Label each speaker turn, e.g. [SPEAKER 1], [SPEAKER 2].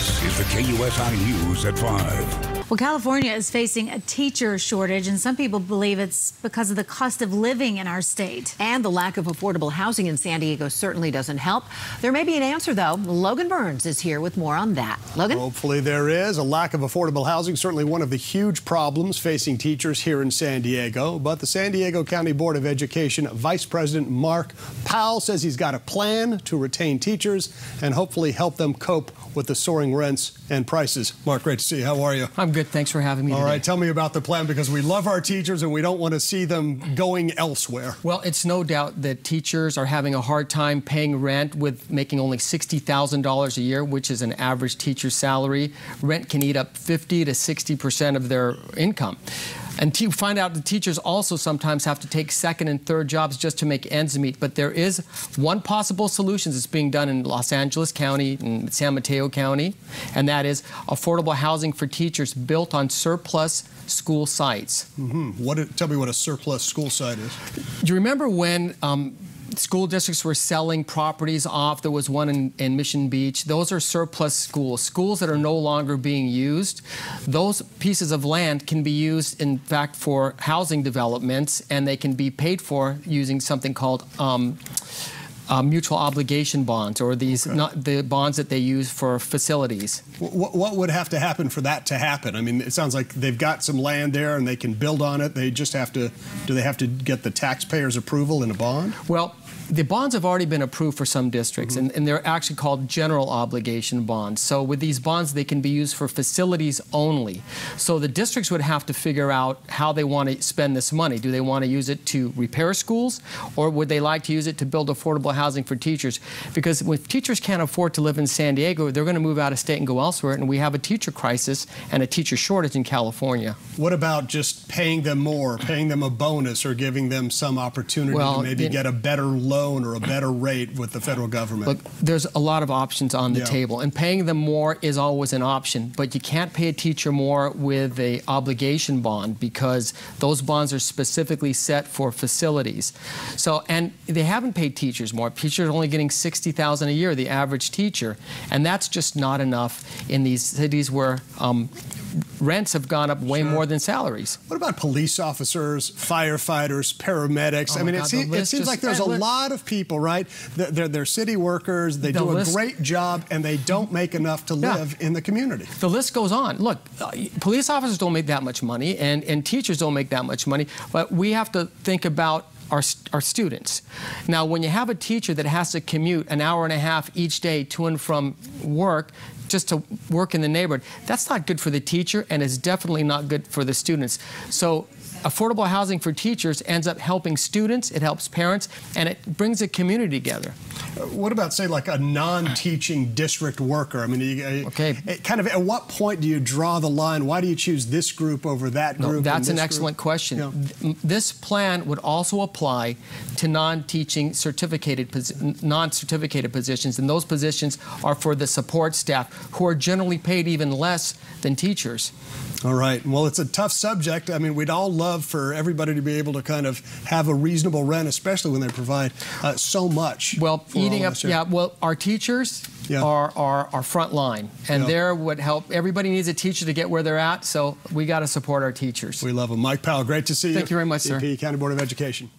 [SPEAKER 1] This is the KUSI News at 5.
[SPEAKER 2] Well, California is facing a teacher shortage, and some people believe it's because of the cost of living in our state.
[SPEAKER 3] And the lack of affordable housing in San Diego certainly doesn't help. There may be an answer, though. Logan Burns is here with more on that. Logan?
[SPEAKER 4] Hopefully there is. A lack of affordable housing, certainly one of the huge problems facing teachers here in San Diego. But the San Diego County Board of Education Vice President Mark Powell says he's got a plan to retain teachers and hopefully help them cope with the soaring rents and prices. Mark, great to see you. How are you?
[SPEAKER 5] I'm good. Thanks for having me today.
[SPEAKER 4] All right, tell me about the plan, because we love our teachers and we don't want to see them going elsewhere.
[SPEAKER 5] Well, it's no doubt that teachers are having a hard time paying rent with making only $60,000 a year, which is an average teacher's salary. Rent can eat up 50 to 60% of their income. And to find out the teachers also sometimes have to take second and third jobs just to make ends meet. But there is one possible solution that's being done in Los Angeles County and San Mateo County, and that is affordable housing for teachers built on surplus school sites.
[SPEAKER 4] Tell me what a surplus school site is.
[SPEAKER 5] Do you remember when school districts were selling properties off? There was one in Mission Beach. Those are surplus schools that are no longer being used. Those pieces of land can be used, in fact, for housing developments, and they can be paid for using something called mutual obligation bonds, or these the bonds that they use for facilities.
[SPEAKER 4] What would have to happen for that to happen? I mean, it sounds like they've got some land there and they can build on it. They just have to, do they have to get the taxpayers' approval in a bond?
[SPEAKER 5] Well, the bonds have already been approved for some districts, and they're actually called general obligation bonds. So with these bonds, they can be used for facilities only. So the districts would have to figure out how they want to spend this money. Do they want to use it to repair schools, or would they like to use it to build affordable housing for teachers? Because when teachers can't afford to live in San Diego, they're going to move out of state and go elsewhere, and we have a teacher crisis and a teacher shortage in California.
[SPEAKER 4] What about just paying them more, paying them a bonus, or giving them some opportunity to maybe get a better loan or a better rate with the federal government?
[SPEAKER 5] Look, there's a lot of options on the table, and paying them more is always an option, but you can't pay a teacher more with an obligation bond, because those bonds are specifically set for facilities. So, and they haven't paid teachers more. Teachers are only getting $60,000 a year, the average teacher, and that's just not enough in these cities where rents have gone up way more than salaries.
[SPEAKER 4] What about police officers, firefighters, paramedics? I mean, it seems like there's a lot of people, right? They're city workers, they do a great job, and they don't make enough to live in the community.
[SPEAKER 5] The list goes on. Look, police officers don't make that much money, and teachers don't make that much money, but we have to think about our students. Now, when you have a teacher that has to commute an hour and a half each day to and from work just to work in the neighborhood, that's not good for the teacher, and it's definitely not good for the students. So affordable housing for teachers ends up helping students, it helps parents, and it brings a community together.
[SPEAKER 4] What about, say, like a non-teaching district worker? I mean, kind of at what point do you draw the line? Why do you choose this group over that group?
[SPEAKER 5] That's an excellent question. Yeah. This plan would also apply to non-teaching non-certificated positions, and those positions are for the support staff, who are generally paid even less than teachers.
[SPEAKER 4] All right. Well, it's a tough subject. I mean, we'd all love for everybody to be able to kind of have a reasonable rent, especially when they provide so much.
[SPEAKER 5] Well, well, our teachers are our front line, and they're what help. Everybody needs a teacher to get where they're at, so we got to support our teachers.
[SPEAKER 4] We love them. Mike Powell, great to see you.
[SPEAKER 5] Thank you very much, sir.
[SPEAKER 4] VP, County Board of Education.